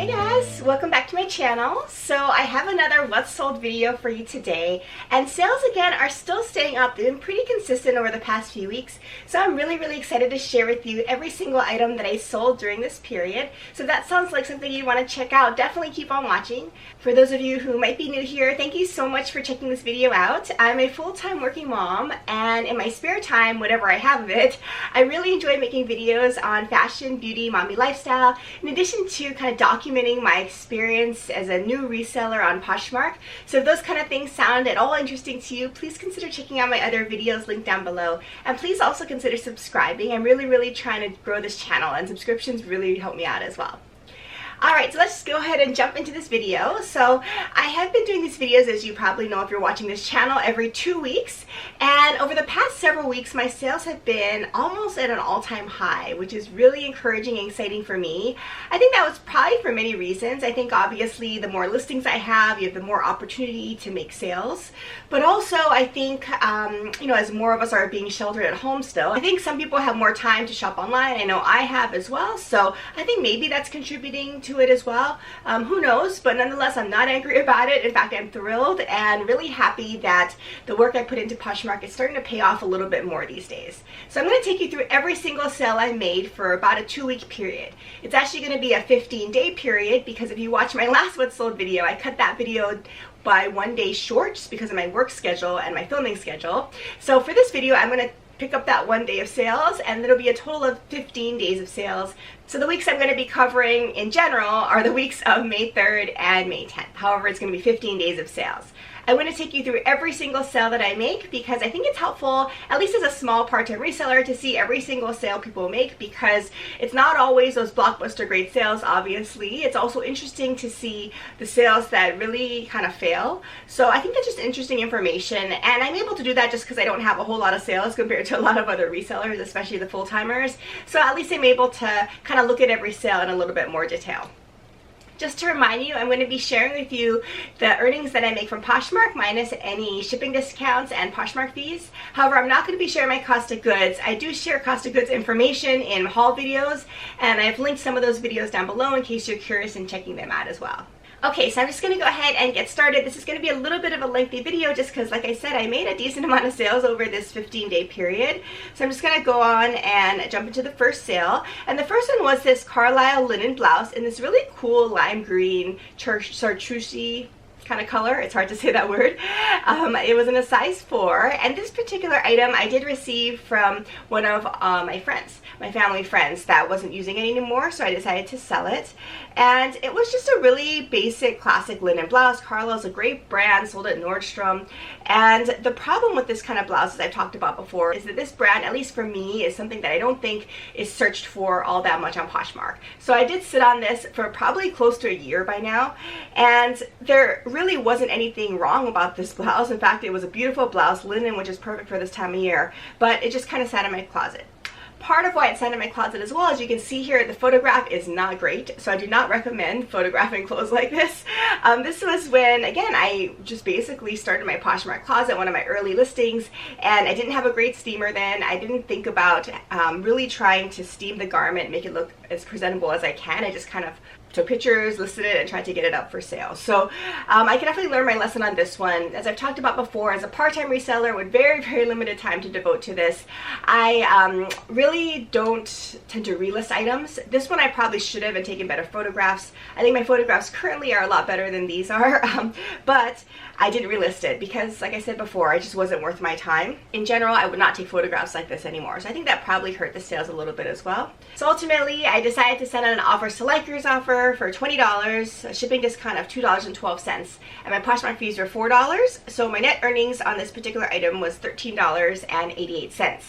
Hey guys, welcome back to my channel. So I have another what's sold video for you today, and sales again are still staying up. They've been pretty consistent over the past few weeks, so I'm really excited to share with you every single item that I sold during this period. So if that sounds like something you want to check out, definitely keep on watching. For those of you who might be new here, thank you so much for checking this video out. I'm a full-time working mom, and in my spare time, whatever I have of it, I really enjoy making videos on fashion, beauty, mommy lifestyle, in addition to kind of documenting my experience as a new reseller on Poshmark. So if those kind of things sound at all interesting to you, please consider checking out my other videos linked down below. And please also consider subscribing. I'm really trying to grow this channel, and subscriptions really help me out as well. Alright, so let's just go ahead and jump into this video. So I have been doing these videos, as you probably know if you're watching this channel, every 2 weeks. And over the past several weeks, my sales have been almost at an all-time high, which is really encouraging and exciting for me. I think that was probably for many reasons. I think obviously the more listings I have, you have the more opportunity to make sales. But also I think, you know, as more of us are being sheltered at home still, I think some people have more time to shop online. I know I have as well. So I think maybe that's contributing to it as well. Who knows, but nonetheless I'm not angry about it. In fact, I'm thrilled and really happy that the work I put into Poshmark is starting to pay off a little bit more these days. So I'm going to take you through every single sale I made for about a 2-week period. It's actually going to be a 15-day period, because if you watch my last what's sold video, I cut that video by 1 day short just because of my work schedule and my filming schedule. So for this video I'm going to pick up that 1 day of sales, and it'll be a total of 15 days of sales. So the weeks I'm going to be covering in general are the weeks of May 3rd and May 10th. However, it's going to be 15 days of sales. I'm going to take you through every single sale that I make, because I think it's helpful, at least as a small part-time reseller, to see every single sale people make, because it's not always those blockbuster great sales, obviously. It's also interesting to see the sales that really kind of fail. So I think that's just interesting information, and I'm able to do that just because I don't have a whole lot of sales compared to a lot of other resellers, especially the full-timers. So at least I'm able to kind of look at every sale in a little bit more detail. Just to remind you, I'm going to be sharing with you the earnings that I make from Poshmark minus any shipping discounts and Poshmark fees. However, I'm not going to be sharing my cost of goods. I do share cost of goods information in haul videos, and I've linked some of those videos down below in case you're curious in checking them out as well. Okay, so I'm just going to go ahead and get started. This is going to be a little bit of a lengthy video just because, like I said, I made a decent amount of sales over this 15-day period. So I'm just going to go on and jump into the first sale. And the first one was this Carlisle linen blouse in this really cool lime green chartreuse kind of color. It's hard to say that word. It was in a size 4, and this particular item I did receive from one of my friends, my family friends, that wasn't using it anymore, so I decided to sell it. And it was just a really basic classic linen blouse. Carlisle's a great brand, sold at Nordstrom. And the problem with this kind of blouse, as I've talked about before, is that this brand, at least for me, is something that I don't think is searched for all that much on Poshmark. So I did sit on this for probably close to a year by now, and there really wasn't anything wrong about this blouse. In fact, it was a beautiful blouse, linen, which is perfect for this time of year, but it just kind of sat in my closet. Part of why it's sat in my closet as well, as you can see here, the photograph is not great, so I do not recommend photographing clothes like this. This was when, again, I just basically started my Poshmark closet, one of my early listings, and I didn't have a great steamer then. I didn't think about really trying to steam the garment, make it look as presentable as I can. I just kind of took pictures, listed it, and tried to get it up for sale. So I can definitely learn my lesson on this one. As I've talked about before, as a part-time reseller with very limited time to devote to this, I really don't tend to relist items. This one I probably should have and taken better photographs. I think my photographs currently are a lot better than these are, but I didn't relist it because, like I said before, it just wasn't worth my time. In general, I would not take photographs like this anymore, so I think that probably hurt the sales a little bit as well. So ultimately, I decided to send out an offers to likers offer for $20, a shipping discount of $2.12, and my Poshmark fees were $4, so my net earnings on this particular item was $13.88.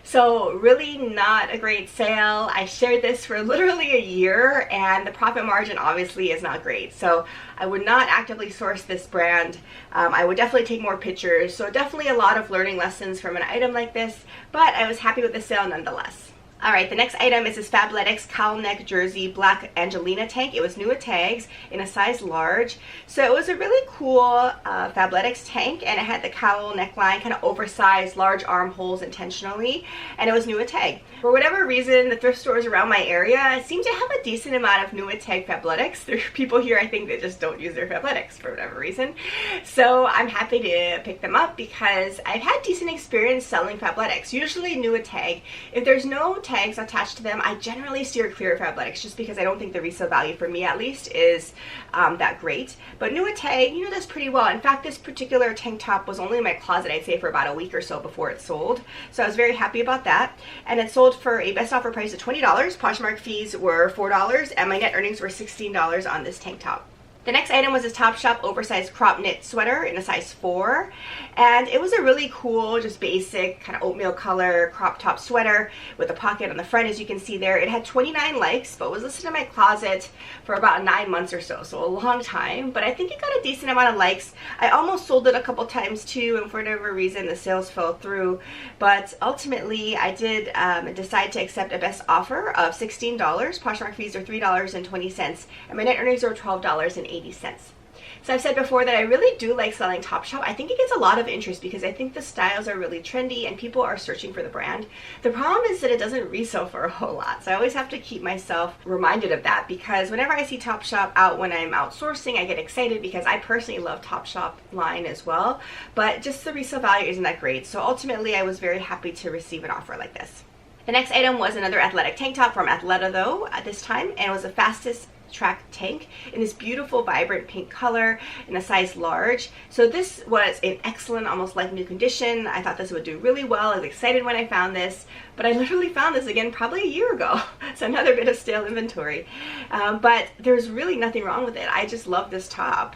So really not a great sale. I shared this for literally a year, and the profit margin obviously is not great. So I would not actively source this brand. I would definitely take more pictures. So definitely a lot of learning lessons from an item like this, but I was happy with the sale nonetheless. Alright, the next item is this Fabletics cowl neck jersey black Angelina tank. It was new at tags in a size large. So it was a really cool Fabletics tank, and it had the cowl neckline, kind of oversized, large armholes intentionally, and it was new at tag. For whatever reason, the thrift stores around my area seem to have a decent amount of new at tag Fabletics. There are people here, I think, that just don't use their Fabletics for whatever reason. So I'm happy to pick them up because I've had decent experience selling Fabletics. Usually new at tag. If there's no tags attached to them, I generally steer clear of Fabletics just because I don't think the resale value, for me at least, is that great. But new at tag, you know, does pretty well. In fact, this particular tank top was only in my closet, I'd say, for about a week or so before it sold. So I was very happy about that. And it sold for a best offer price of $20. Poshmark fees were $4, and my net earnings were $16 on this tank top. The next item was this Topshop oversized crop knit sweater in a size 4, and it was a really cool, just basic kind of oatmeal color crop top sweater with a pocket on the front, as you can see there. It had 29 likes, but was listed in my closet for about 9 months or so, so a long time, but I think it got a decent amount of likes. I almost sold it a couple times too, and for whatever reason the sales fell through, but ultimately I did decide to accept a best offer of $16. Poshmark fees are $3.20, and my net earnings are $12.80. So I've said before that I really do like selling Topshop. I think it gets a lot of interest because I think the styles are really trendy and people are searching for the brand. The problem is that it doesn't resell for a whole lot. So I always have to keep myself reminded of that, because whenever I see Topshop out when I'm outsourcing, I get excited because I personally love Topshop line as well. But just the resale value isn't that great. So ultimately I was very happy to receive an offer like this. The next item was another athletic tank top from Athleta though at this time, and it was the fastest track tank in this beautiful vibrant pink color in a size large. So this was in excellent, almost like new condition. I thought this would do really well. I was excited when I found this, but I literally found this again probably a year ago. So another bit of stale inventory, but there's really nothing wrong with it. I just love this top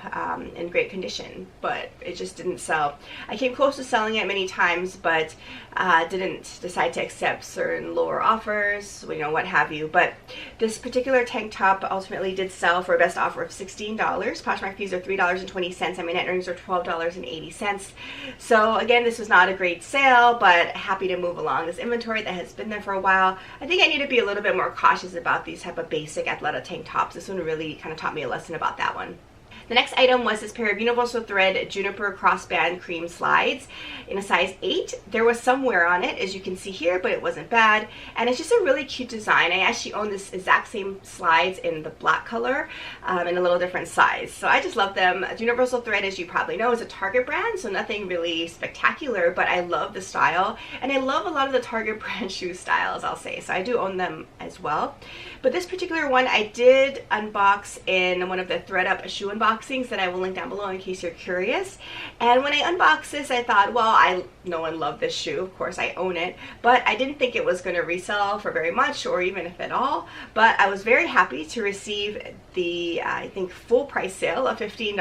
in great condition, but it just didn't sell. I came close to selling it many times, but didn't decide to accept certain lower offers, you know, what have you. But this particular tank top ultimately did sell for a best offer of $16. Poshmark fees are $3.20, and my net earnings are $12.80. So again, this was not a great sale, but happy to move along this inventory that has been there for a while. I think I need to be a little bit more cautious about these type of basic Athleta tank tops. This one really kind of taught me a lesson about that one. The next item was this pair of universal thread juniper crossband cream slides in a size 8. There was some wear on it, as you can see here, but it wasn't bad. And it's just a really cute design. I actually own this exact same slides in the black color in a little different size. So I just love them. Universal thread, as you probably know, is a Target brand, so nothing really spectacular, but I love the style. And I love a lot of the Target brand shoe styles, I'll say. So I do own them as well. But this particular one I did unbox in one of the ThredUp shoe unboxings that I will link down below in case you're curious. And when I unboxed this, I thought, well, I know and love this shoe. Of course, I own it. But I didn't think it was going to resell for very much, or even if at all. But I was very happy to receive the, I think, full price sale of $15.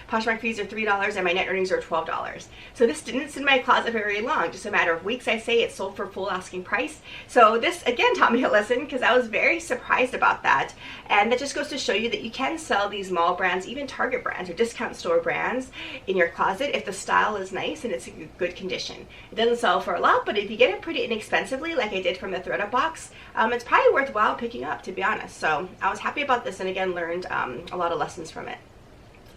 Poshmark fees are $3, and my net earnings are $12. So this didn't sit in my closet very long. Just a matter of weeks, I say. It sold for full asking price. So this, again, taught me a lesson, because I was very surprised about that. And that just goes to show you that you can sell these mall brands, even Target brands or discount store brands, in your closet if the style is nice and it's in good condition. It doesn't sell for a lot, but if you get it pretty inexpensively, like I did from the ThredUp box, it's probably worthwhile picking up, to be honest. So I was happy about this, and again learned a lot of lessons from it.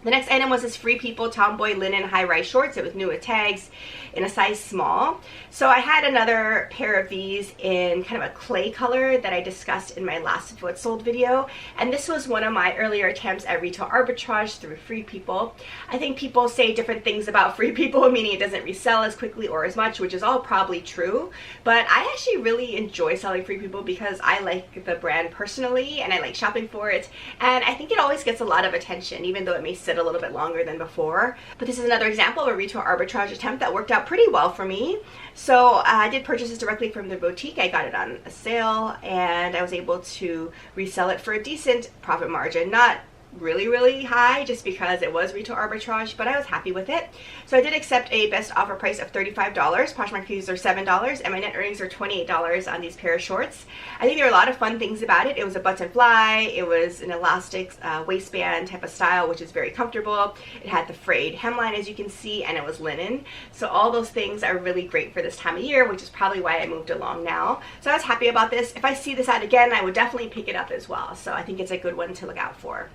The next item was this Free People Tomboy linen high-rise shorts. It was new with tags in a size small. So I had another pair of these in kind of a clay color that I discussed in my last What Sold video. And this was one of my earlier attempts at retail arbitrage through Free People. I think people say different things about Free People, meaning it doesn't resell as quickly or as much, which is all probably true. But I actually really enjoy selling Free People because I like the brand personally and I like shopping for it. And I think it always gets a lot of attention, even though it may sit a little bit longer than before. But this is another example of a retail arbitrage attempt that worked out pretty well for me. So I did purchase this directly from the boutique. I got it on a sale, and I was able to resell it for a decent profit margin. Not really high just because it was retail arbitrage, but I was happy with it. So I did accept a best offer price of $35. Poshmark fees are $7, and my net earnings are $28 on these pair of shorts. I think there are a lot of fun things about it. It was a button fly, it was an elastic waistband type of style, which is very comfortable. It had the frayed hemline, as you can see, and it was linen. So all those things are really great for this time of year, which is probably why I moved along now. So I was happy about this. If I see this ad again, I would definitely pick it up as well. So I think it's a good one to look out for.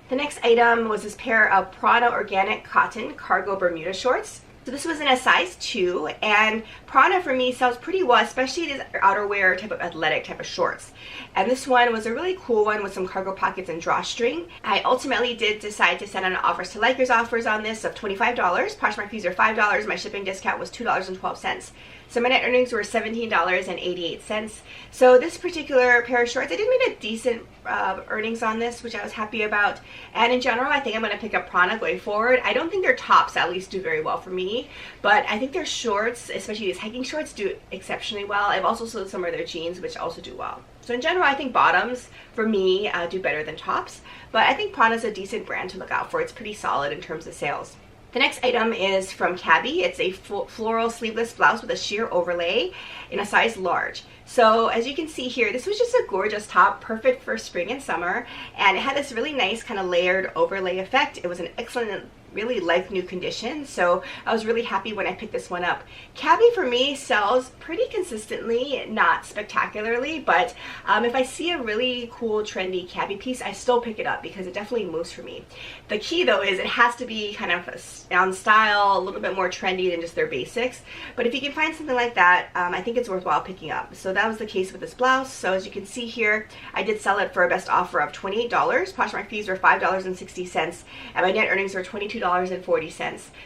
The next item was this pair of Prana organic cotton cargo Bermuda shorts. So this was in a size 2, and Prana for me sells pretty well, especially these outerwear type of athletic type of shorts. And this one was a really cool one with some cargo pockets and drawstring. I ultimately did decide to send out offers to Likers offers on this of $25. Poshmark fees are $5. My shipping discount was $2.12. So my net earnings were $17.88. So this particular pair of shorts, I did make a decent earnings on this, which I was happy about. And in general, I think I'm going to pick up Prana going forward. I don't think their tops at least do very well for me, but I think their shorts, especially these hiking shorts, do exceptionally well. I've also sold some of their jeans, which also do well. So in general, I think bottoms, for me, do better than tops. But I think Prana's a decent brand to look out for. It's pretty solid in terms of sales. The next item is from Cabby. It's a floral sleeveless blouse with a sheer overlay in a size large. So as you can see here, this was just a gorgeous top, perfect for spring and summer, and it had this really nice kind of layered overlay effect. It was an excellent, really like new condition, so I was really happy when I picked this one up. Cabby for me sells pretty consistently, not spectacularly, but if I see a really cool trendy Cabby piece, I still pick it up because it definitely moves for me. The key though is it has to be kind of on style, a little bit more trendy than just their basics, but if you can find something like that, I think it's worthwhile picking up. So that was the case with this blouse. So as you can see here, I did sell it for a best offer of $28. Poshmark fees were $5.60, and my net earnings were $22.40.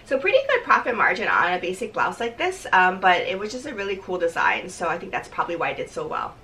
So pretty good profit margin on a basic blouse like this, but it was just a really cool design, so I think that's probably why it did so well.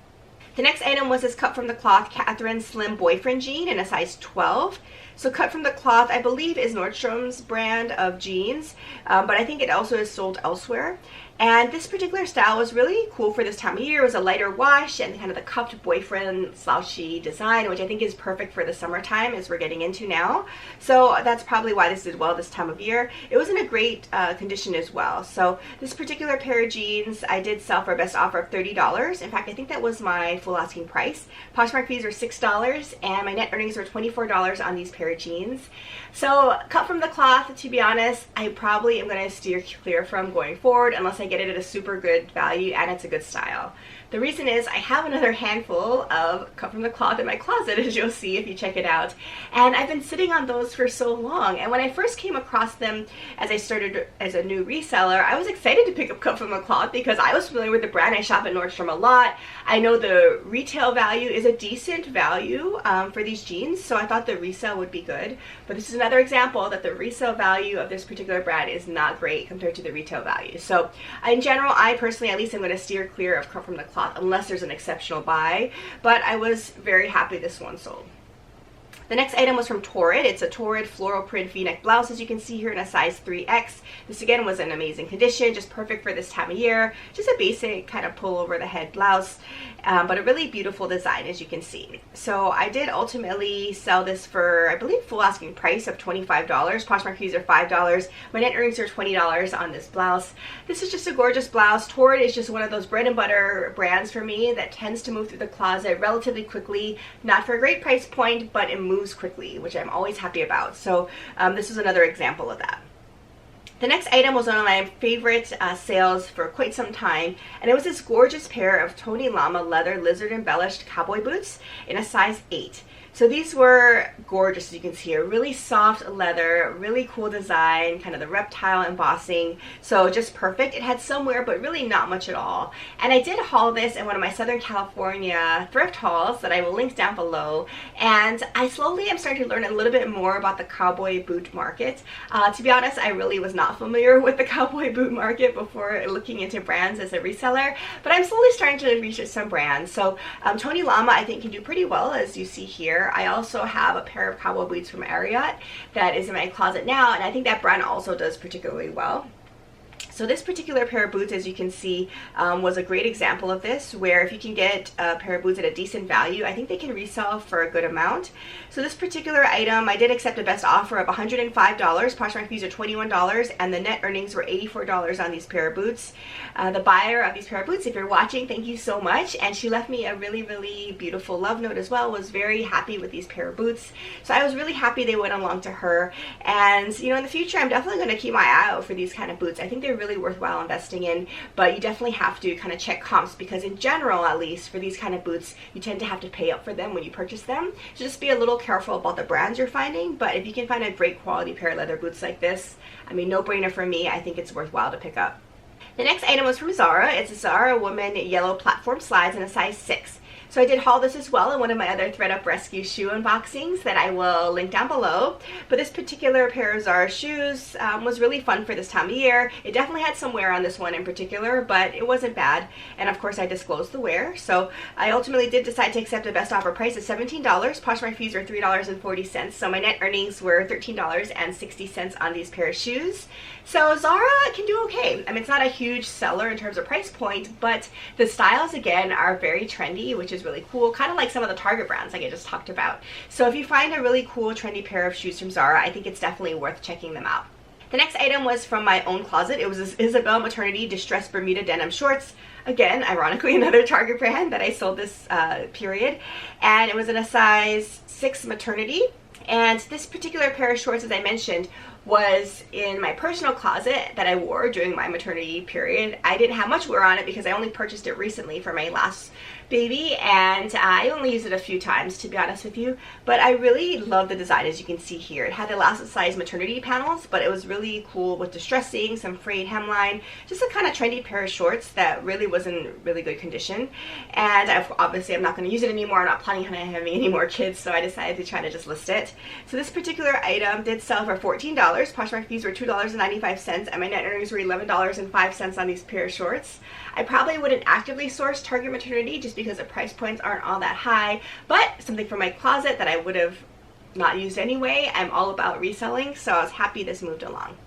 The next item was this cut from the cloth Catherine Slim boyfriend jean in a size 12. So cut from the cloth, I believe, is Nordstrom's brand of jeans, but I think it also is sold elsewhere. And this particular style was really cool for this time of year. It was a lighter wash and kind of the cuffed boyfriend slouchy design, which I think is perfect for the summertime as we're getting into now. So that's probably why this did well this time of year. It was in a great condition as well. So this particular pair of jeans I did sell for a best offer of $30. In fact, I think that was my full asking price. Poshmark fees were $6, and my net earnings were $24 on these pair of jeans. So cut from the cloth, to be honest, I probably am going to steer clear from going forward unless I get it at a super good value and it's a good style. The reason is I have another handful of cut from the cloth in my closet, as you'll see if you check it out, and I've been sitting on those for so long. And when I first came across them as I started as a new reseller, I was excited to pick up cut from the cloth because I was familiar with the brand. I shop at Nordstrom a lot. I know the retail value is a decent value for these jeans, so I thought the resale would be good. But this is another example that the resale value of this particular brand is not great compared to the retail value. So in general, I personally, at least, I'm going to steer clear of cut from the cloth unless there's an exceptional buy, but I was very happy this one sold. The next item was from Torrid. It's a Torrid floral print v-neck blouse, as you can see here, in a size 3X. This again was in amazing condition, just perfect for this time of year. Just a basic kind of pull over the head blouse, but a really beautiful design, as you can see. So I did ultimately sell this for, I believe, full asking price of $25. Poshmark fees are $5. My net earnings are $20 on this blouse. This is just a gorgeous blouse. Torrid is just one of those bread and butter brands for me that tends to move through the closet relatively quickly. Not for a great price point, but it moves quickly, which I'm always happy about. So this is another example of that. The next item was one of my favorite sales for quite some time, and it was this gorgeous pair of Tony Lama leather lizard embellished cowboy boots in a size 8. So these were gorgeous, as you can see here. Really soft leather, really cool design, kind of the reptile embossing. So just perfect. It had some wear, but really not much at all. And I did haul this in one of my Southern California thrift hauls that I will link down below. And I slowly am starting to learn a little bit more about the cowboy boot market. To be honest, I really was not familiar with the cowboy boot market before looking into brands as a reseller, but I'm slowly starting to research some brands. So Tony Lama, I think, can do pretty well, as you see here. I also have a pair of cowboy boots from Marriott that is in my closet now, and I think that brand also does particularly well. So this particular pair of boots, as you can see, was a great example of this, where if you can get a pair of boots at a decent value, I think they can resell for a good amount. So this particular item, I did accept a best offer of $105. Poshmark fees are $21, and the net earnings were $84 on these pair of boots. The buyer of these pair of boots, if you're watching, thank you so much. And she left me a really, really beautiful love note as well, was very happy with these pair of boots. So I was really happy they went along to her. And, you know, in the future, I'm definitely going to keep my eye out for these kind of boots. I think they're really worthwhile investing in, but you definitely have to kind of check comps, because in general, at least for these kind of boots, you tend to have to pay up for them when you purchase them. So just be a little careful about the brands you're finding, but if you can find a great quality pair of leather boots like this, I mean, no brainer for me. I think it's worthwhile to pick up. The next item was from Zara. It's a Zara woman yellow platform slides in a size 6. So I did haul this as well in one of my other ThredUp Rescue shoe unboxings that I will link down below. But this particular pair of Zara shoes was really fun for this time of year. It definitely had some wear on this one in particular, but it wasn't bad. And of course I disclosed the wear. So I ultimately did decide to accept a best offer price of $17. Poshmark fees were $3.40. So my net earnings were $13.60 on these pair of shoes. So Zara can do okay. I mean, it's not a huge seller in terms of price point, but the styles again are very trendy, which is really cool, kind of like some of the Target brands like I just talked about. So if you find a really cool trendy pair of shoes from Zara, I think it's definitely worth checking them out. The next item was from my own closet. It was this Isabel Maternity Distressed Bermuda Denim Shorts. Again, ironically, another Target brand that I sold this period. And it was in a size 6 maternity. And this particular pair of shorts, as I mentioned, was in my personal closet that I wore during my maternity period. I didn't have much wear on it because I only purchased it recently for my last baby, and I only used it a few times, to be honest with you. But I really love the design, as you can see here. It had elastic size maternity panels, but it was really cool with distressing, some frayed hemline, just a kind of trendy pair of shorts that really was in really good condition. And obviously I'm not going to use it anymore. I'm not planning on having any more kids, so I decided to try to just list it. So this particular item did sell for $14. Poshmark fees were $2.95, and my net earnings were $11.05 on these pair of shorts. I probably wouldn't actively source Target maternity just because the price points aren't all that high, but something from my closet that I would have not used anyway. I'm all about reselling, so I was happy this moved along.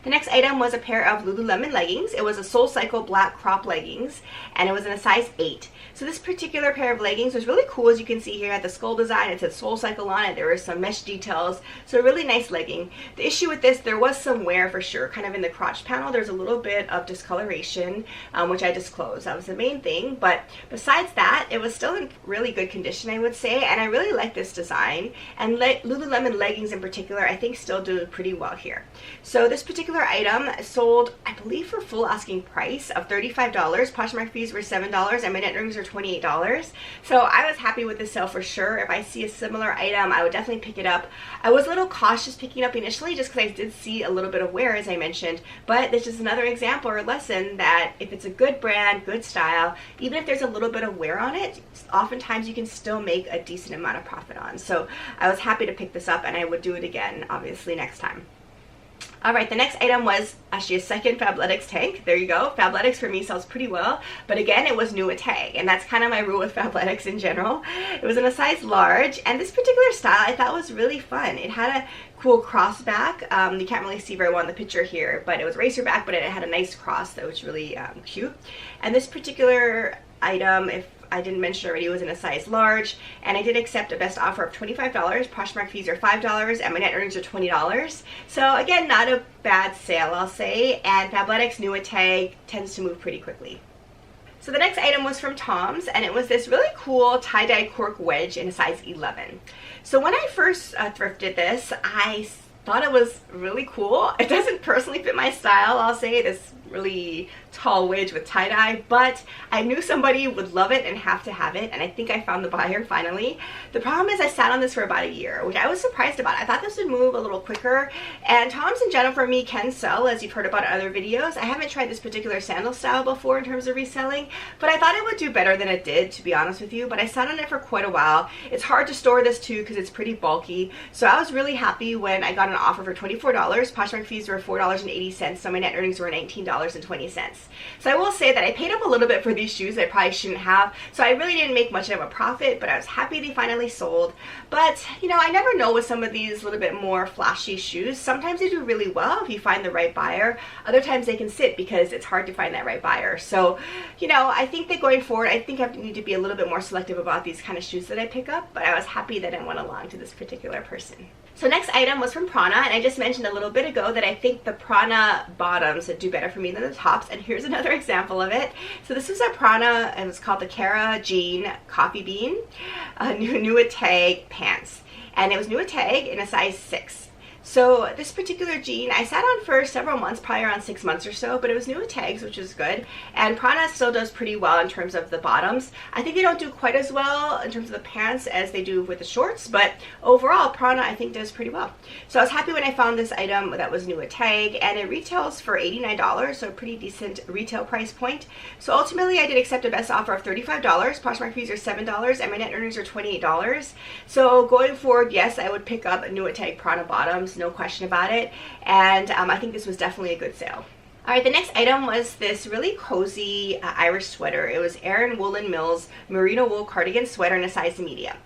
The next item was a pair of Lululemon leggings. It was a SoulCycle black crop leggings, and it was in a size 8. So this particular pair of leggings was really cool. As you can see here at the skull design, it said SoulCycle on it. There were some mesh details, so a really nice legging. The issue with this, there was some wear for sure. Kind of in the crotch panel, there's a little bit of discoloration, which I disclosed. That was the main thing, but besides that, it was still in really good condition, I would say, and I really like this design. And Lululemon leggings in particular, I think still do pretty well here. So this particular item sold, I believe, for full asking price of $35. Poshmark fees were $7, and my net earnings were $28. So I was happy with this sale for sure. If I see a similar item, I would definitely pick it up. I was a little cautious picking it up initially just because I did see a little bit of wear, as I mentioned, but this is another example or lesson that if it's a good brand, good style, even if there's a little bit of wear on it, oftentimes you can still make a decent amount of profit on. So I was happy to pick this up, and I would do it again, obviously, next time. Alright, the next item was actually a second Fabletics tank. There you go. Fabletics for me sells pretty well, but again, it was new a tag, and that's kind of my rule with Fabletics in general. It was in a size large, and this particular style I thought was really fun. It had a cool cross back. You can't really see very well in the picture here, but it was racer back, but it had a nice cross that was really cute. And this particular item, if I didn't mention already, was in a size large, and I did accept a best offer of $25. Poshmark fees are $5, and my net earnings are $20. So again, not a bad sale, I'll say, and Fabletics new a tag tends to move pretty quickly. So the next item was from Tom's, and it was this really cool tie-dye cork wedge in a size 11. So when I first thrifted this, I thought it was really cool. It doesn't personally fit my style, I'll say, this really tall wedge with tie-dye, but I knew somebody would love it and have to have it, and I think I found the buyer finally. The problem is I sat on this for about a year, which I was surprised about. I thought this would move a little quicker, and Tom's in general for me can sell, as you've heard about in other videos. I haven't tried this particular sandal style before in terms of reselling, but I thought it would do better than it did, to be honest with you. But I sat on it for quite a while. It's hard to store this too because it's pretty bulky, so I was really happy when I got an offer for $24. Poshmark fees were $4.80, so my net earnings were $19. $9.20. So I will say that I paid up a little bit for these shoes I probably shouldn't have, so I really didn't make much of a profit, but I was happy they finally sold. But you know, I never know with some of these little bit more flashy shoes. Sometimes they do really well if you find the right buyer. Other times they can sit because it's hard to find that right buyer. So you know, I think that going forward, I think I need to be a little bit more selective about these kind of shoes that I pick up, but I was happy that I went along to this particular person. So next item was from Prana, and I just mentioned a little bit ago that I think the Prana bottoms that do better for me than the tops, and here's another example of it. So this was a Prana, and it's called the Cara Jean Coffee Bean Nua Tag pants, and it was Nua Tag in a size 6. So this particular jean I sat on for several months, probably around 6 months or so, but it was Nua tags, which is good. And Prana still does pretty well in terms of the bottoms. I think they don't do quite as well in terms of the pants as they do with the shorts, but overall Prana I think does pretty well. So I was happy when I found this item that was Nua tag, and it retails for $89, so a pretty decent retail price point. So ultimately I did accept a best offer of $35. Poshmark fees are $7, and my net earnings are $28. So going forward, yes, I would pick up Nua tag Prana bottoms, no question about it, and I think this was definitely a good sale. Alright, the next item was this really cozy Irish sweater. It was Erin Woolen Mills Merino Wool Cardigan Sweater in a size medium.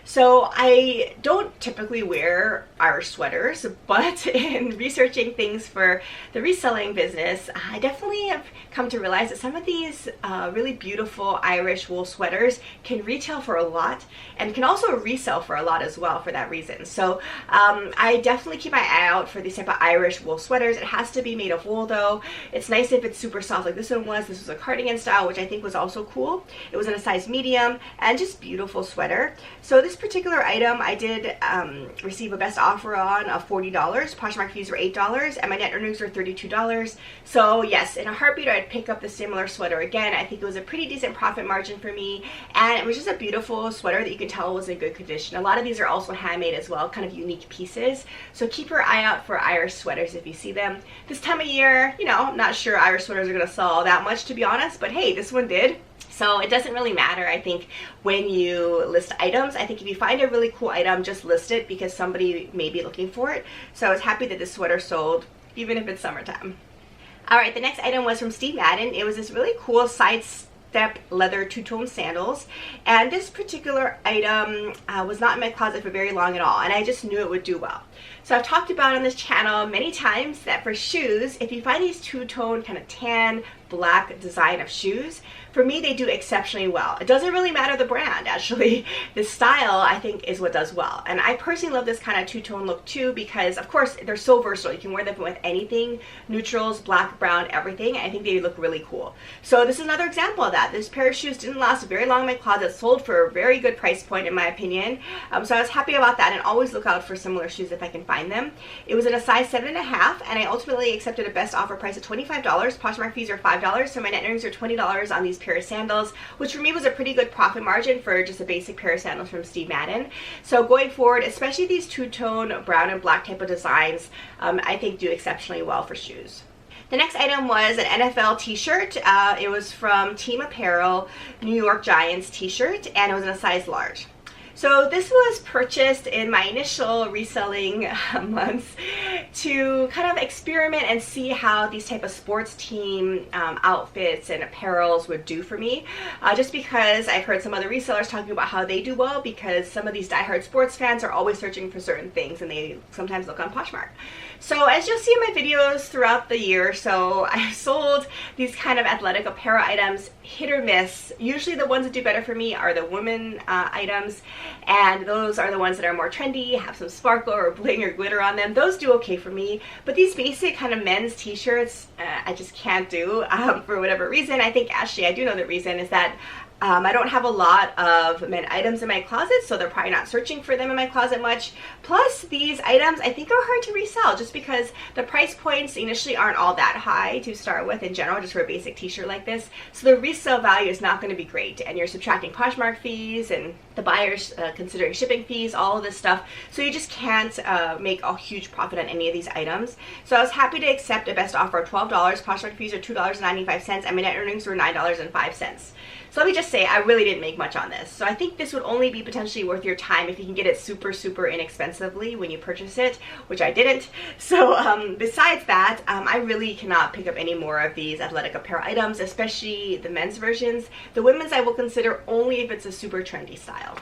So I don't typically wear Irish sweaters, but in researching things for the reselling business, I definitely have come to realize that some of these really beautiful Irish wool sweaters can retail for a lot and can also resell for a lot as well for that reason. So I definitely keep my eye out for these type of Irish wool sweaters. It has to be made of wool though. It's nice if it's super soft like this one was. This was a cardigan style, which I think was also cool. It was in a size medium and just beautiful sweater. So this particular item I did receive a best offer on of $40. Poshmark fees were $8 and my net earnings were $32. So yes, in a heartbeat I'd pick up the similar sweater again. I think it was a pretty decent profit margin for me, and it was just a beautiful sweater that you could tell was in good condition. A lot of these are also handmade as well, kind of unique pieces. So keep your eye out for Irish sweaters if you see them. This time of year, you know, I'm not sure Irish sweaters are going to sell that much, to be honest, but hey, this one did. So it doesn't really matter, I think, when you list items. I think if you find a really cool item, just list it because somebody may be looking for it. So I was happy that this sweater sold, even if it's summertime. Alright, the next item was from Steve Madden. It was this really cool sidestep leather two-tone sandals, and this particular item was not in my closet for very long at all, and I just knew it would do well. So I've talked about on this channel many times that for shoes, if you find these two-tone kind of tan black design of shoes, for me they do exceptionally well. It doesn't really matter the brand, actually. The style I think is what does well, and I personally love this kind of two-tone look too because of course they're so versatile. You can wear them with anything, neutrals, black, brown, everything. I think they look really cool. So this is another example of that. This pair of shoes didn't last very long in my closet, sold for a very good price point in my opinion. So I was happy about that, and always look out for similar shoes if I can find them. It was in a size 7.5, and I ultimately accepted a best offer price of $25. Poshmark fees are $5, so my net earnings are $20 on these pair of sandals, which for me was a pretty good profit margin for just a basic pair of sandals from Steve Madden. So going forward, especially these two-tone brown and black type of designs, I think do exceptionally well for shoes. The next item was an NFL t-shirt. It was from Team Apparel, New York Giants t-shirt, and it was in a size large. So this was purchased in my initial reselling months to kind of experiment and see how these type of sports team outfits and apparels would do for me. Just because I've heard some other resellers talking about how they do well, because some of these diehard sports fans are always searching for certain things and they sometimes look on Poshmark. So as you'll see in my videos throughout the year, so I've sold these kind of athletic apparel items, hit or miss. Usually the ones that do better for me are the women items, and those are the ones that are more trendy, have some sparkle or bling or glitter on them. Those do okay for me, but these basic kind of men's t-shirts, I just can't do for whatever reason. I think actually I do know the reason is that I don't have a lot of men items in my closet, so they're probably not searching for them in my closet much. Plus, these items I think are hard to resell just because the price points initially aren't all that high to start with in general, just for a basic t-shirt like this. So the resale value is not going to be great, and you're subtracting Poshmark fees and the buyers considering shipping fees, all of this stuff. So you just can't make a huge profit on any of these items. So I was happy to accept a best offer of $12. Poshmark fees are $2.95, and my net earnings were $9.05. So let me just say, I really didn't make much on this. So I think this would only be potentially worth your time if you can get it super, super inexpensively when you purchase it, which I didn't. So besides that, I really cannot pick up any more of these athletic apparel items, especially the men's versions. The women's I will consider only if it's a super trendy style.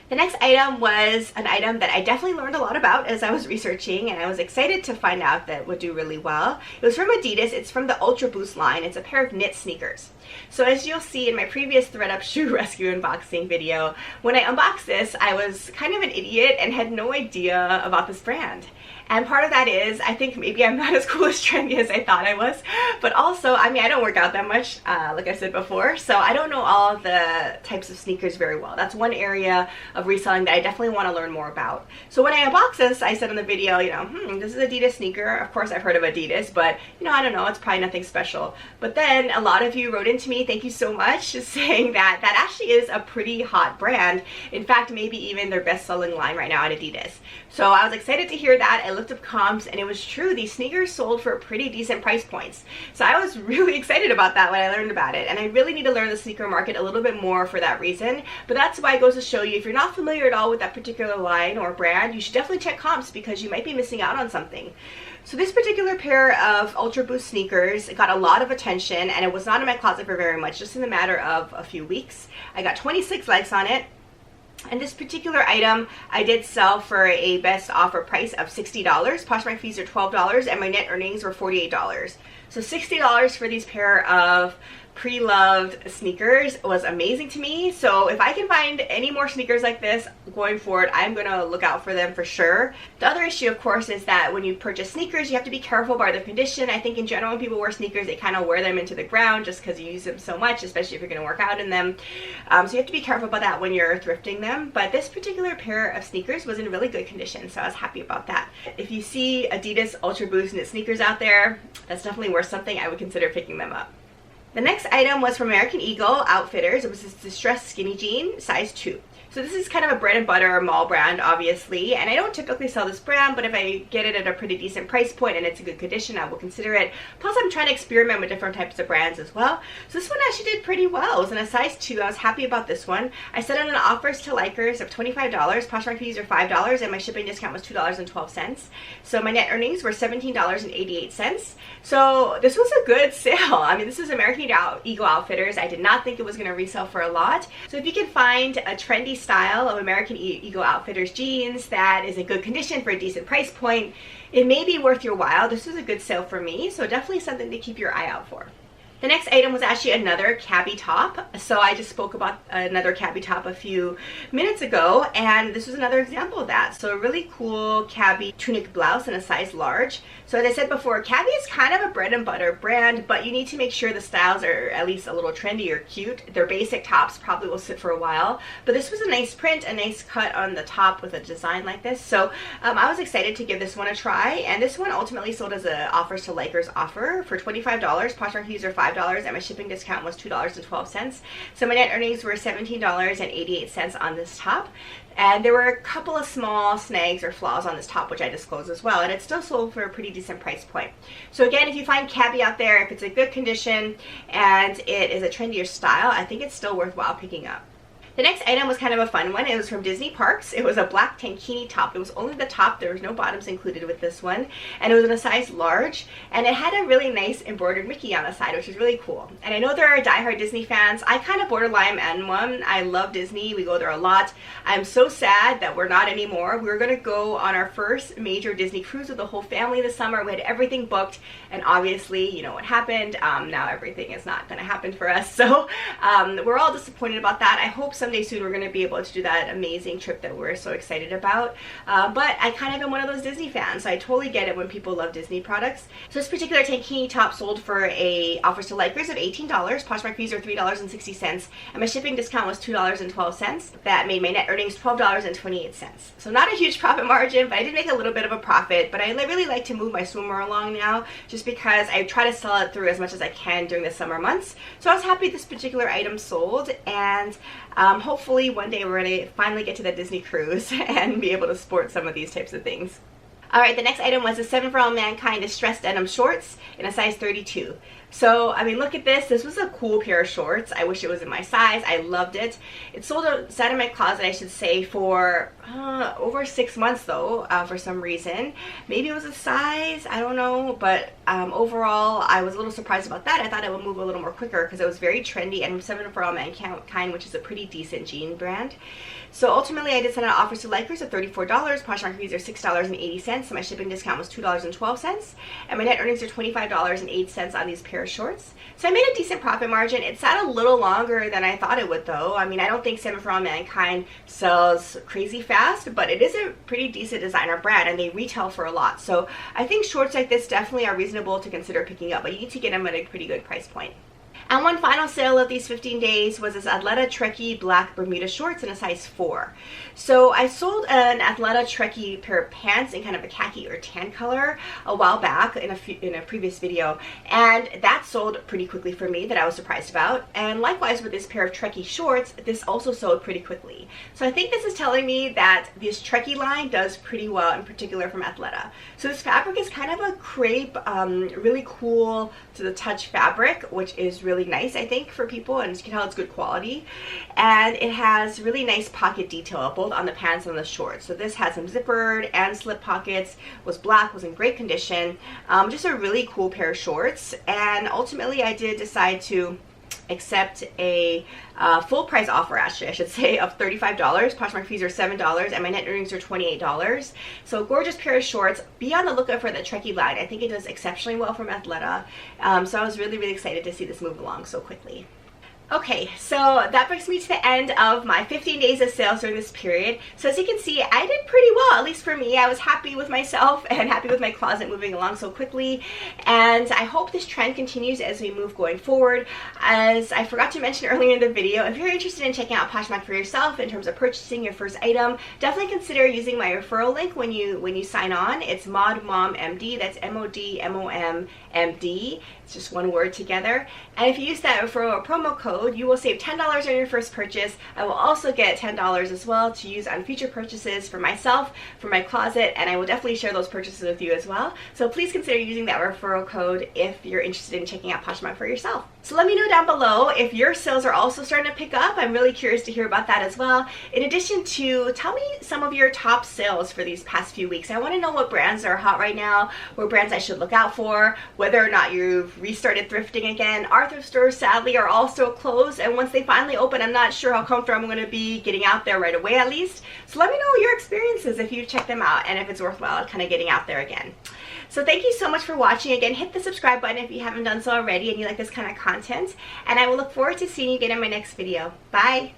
The next item was an item that I definitely learned a lot about as I was researching, and I was excited to find out that would do really well. It was from Adidas. It's from the Ultra Boost line. It's a pair of knit sneakers. So as you'll see in my previous ThredUp shoe rescue unboxing video, when I unboxed this, I was kind of an idiot and had no idea about this brand. And part of that is, I think maybe I'm not as cool as trendy as I thought I was, but also, I mean, I don't work out that much, like I said before, so I don't know all the types of sneakers very well. That's one area of reselling that I definitely want to learn more about. So when I unboxed this, I said in the video, you know, this is an Adidas sneaker. Of course, I've heard of Adidas, but, you know, I don't know, it's probably nothing special. But then a lot of you wrote into me, thank you so much, saying that that actually is a pretty hot brand. In fact, maybe even their best-selling line right now at Adidas. So I was excited to hear that. I looked up comps, and it was true. These sneakers sold for pretty decent price points. So I was really excited about that when I learned about it, and I really need to learn the sneaker market a little bit more for that reason. But that's why it goes to show you, if you're not familiar at all with that particular line or brand, you should definitely check comps because you might be missing out on something. So this particular pair of Ultra Boost sneakers got a lot of attention, and it was not in my closet for very much, just in the matter of a few weeks. I got 26 likes on it. And this particular item I did sell for a best offer price of $60. Poshmark fees are $12, and my net earnings were $48. So $60 for these pair of pre-loved sneakers was amazing to me. So if I can find any more sneakers like this going forward, I'm gonna look out for them for sure. The other issue, of course, is that when you purchase sneakers, you have to be careful about their condition. I think in general, when people wear sneakers, they kind of wear them into the ground just because you use them so much, especially if you're gonna work out in them. So you have to be careful about that when you're thrifting them. But this particular pair of sneakers was in really good condition, so I was happy about that. If you see Adidas Ultra Boost knit sneakers out there, that's definitely worth something. I would consider picking them up. The next item was from American Eagle Outfitters. It was this distressed skinny jean, size 2. So this is kind of a bread and butter mall brand, obviously, and I don't typically sell this brand, but if I get it at a pretty decent price point and it's in good condition, I will consider it. Plus, I'm trying to experiment with different types of brands as well. So this one actually did pretty well. It was in a size 2. I was happy about this one. I set it on offers to likers of $25. Poshmark fees are $5, and my shipping discount was $2.12. So my net earnings were $17.88. So this was a good sale. I mean, this is American Eagle Outfitters. I did not think it was going to resell for a lot. So if you can find a trendy style of American Eagle Outfitters jeans that is in good condition for a decent price point, it may be worth your while. This was a good sale for me, so definitely something to keep your eye out for. The next item was actually another Cabbie top. So I just spoke about another Cabbie top a few minutes ago, and this was another example of that. So a really cool Cabbie tunic blouse in a size large. So as I said before, Cabbie is kind of a bread and butter brand, but you need to make sure the styles are at least a little trendy or cute. Their basic tops probably will sit for a while, but this was a nice print, a nice cut on the top with a design like this. So I was excited to give this one a try, and this one ultimately sold as a offers to likers offer for $25. Poshmark fees are $5, and my shipping discount was $2.12. So my net earnings were $17.88 on this top. And there were a couple of small snags or flaws on this top, which I disclosed as well, and it still sold for a pretty decent price point. So again, if you find Cabbie out there, if it's a good condition and it is a trendier style, I think it's still worthwhile picking up. The next item was kind of a fun one. It was from Disney Parks. It was a black tankini top. It was only the top. There was no bottoms included with this one. And it was in a size large. And it had a really nice embroidered Mickey on the side, which is really cool. And I know there are diehard Disney fans. I kind of borderline am one. I love Disney. We go there a lot. I'm so sad that we're not anymore. We were going to go on our first major Disney cruise with the whole family this summer. We had everything booked. And obviously, you know what happened. Now everything is not going to happen for us. So we're all disappointed about that. I hope someday soon we're going to be able to do that amazing trip that we're so excited about. But I kind of am one of those Disney fans, so I totally get it when people love Disney products. So this particular tankini top sold for a offers to likers of $18. Poshmark fees are $3.60, and my shipping discount was $2.12. That made my net earnings $12.28. So not a huge profit margin, but I did make a little bit of a profit. But I really like to move my swimwear along now, just because I try to sell it through as much as I can during the summer months. So I was happy this particular item sold, and hopefully one day we're going to finally get to that Disney cruise and be able to sport some of these types of things. Alright, the next item was the 7 for All Mankind distressed denim shorts in a size 32. So, I mean, look at this. This was a cool pair of shorts. I wish it was in my size. I loved it. It sold outside of my closet, I should say, for over 6 months though, for some reason. Maybe it was a size, I don't know, but overall, I was a little surprised about that. I thought it would move a little more quicker because it was very trendy and from for All Mankind, which is a pretty decent jean brand. So ultimately, I did send out offers to likers of $34. Poshmark fees are $6.80, so my shipping discount was $2.12, and my net earnings are $25.08 on these pair of shorts. So I made a decent profit margin. It sat a little longer than I thought it would though. I mean, I don't think for All Mankind sells crazy fast, but it is a pretty decent designer brand and they retail for a lot. So I think shorts like this definitely are reasonable to consider picking up, but you need to get them at a pretty good price point. And one final sale of these 15 days was this Athleta Trekkie black Bermuda shorts in a size 4. So I sold an Athleta Trekkie pair of pants in kind of a khaki or tan color a while back in a previous video, and that sold pretty quickly for me, that I was surprised about. And likewise with this pair of Trekkie shorts, this also sold pretty quickly. So I think this is telling me that this Trekkie line does pretty well, in particular from Athleta. So this fabric is kind of a crepe, really cool to the touch fabric, which is really nice, I think, for people, and you can tell it's good quality. And it has really nice pocket detail both on the pants and the shorts. So this has some zippered and slip pockets, was black, was in great condition. Just a really cool pair of shorts. And ultimately I did decide to accept a full price offer, actually I should say, of $35. Poshmark fees are $7 and my net earnings are $28. So a gorgeous pair of shorts. Be on the lookout for the Trekkie line. I think it does exceptionally well from Athleta. So I was really excited to see this move along so quickly. Okay, so that brings me to the end of my 15 days of sales during this period. So as you can see, I did pretty well, at least for me. I was happy with myself and happy with my closet moving along so quickly. And I hope this trend continues as we move going forward. As I forgot to mention earlier in the video, if you're interested in checking out Poshmark for yourself in terms of purchasing your first item, definitely consider using my referral link when you sign on. It's MODMOMMD, that's MODMOMMD. It's just one word together. And if you use that referral promo code, you will save $10 on your first purchase. I will also get $10 as well to use on future purchases for myself, for my closet, and I will definitely share those purchases with you as well. So please consider using that referral code if you're interested in checking out Poshmark for yourself. So let me know down below if your sales are also starting to pick up. I'm really curious to hear about that as well. In addition to, tell me some of your top sales for these past few weeks. I want to know what brands are hot right now, what brands I should look out for, whether or not you've restarted thrifting again. Our thrift stores sadly are all still closed, and once they finally open, I'm not sure how comfortable I'm going to be getting out there right away, at least. So let me know your experiences if you check them out and if it's worthwhile kind of getting out there again. So thank you so much for watching. Again, hit the subscribe button if you haven't done so already and you like this kind of content, and I will look forward to seeing you again in my next video. Bye!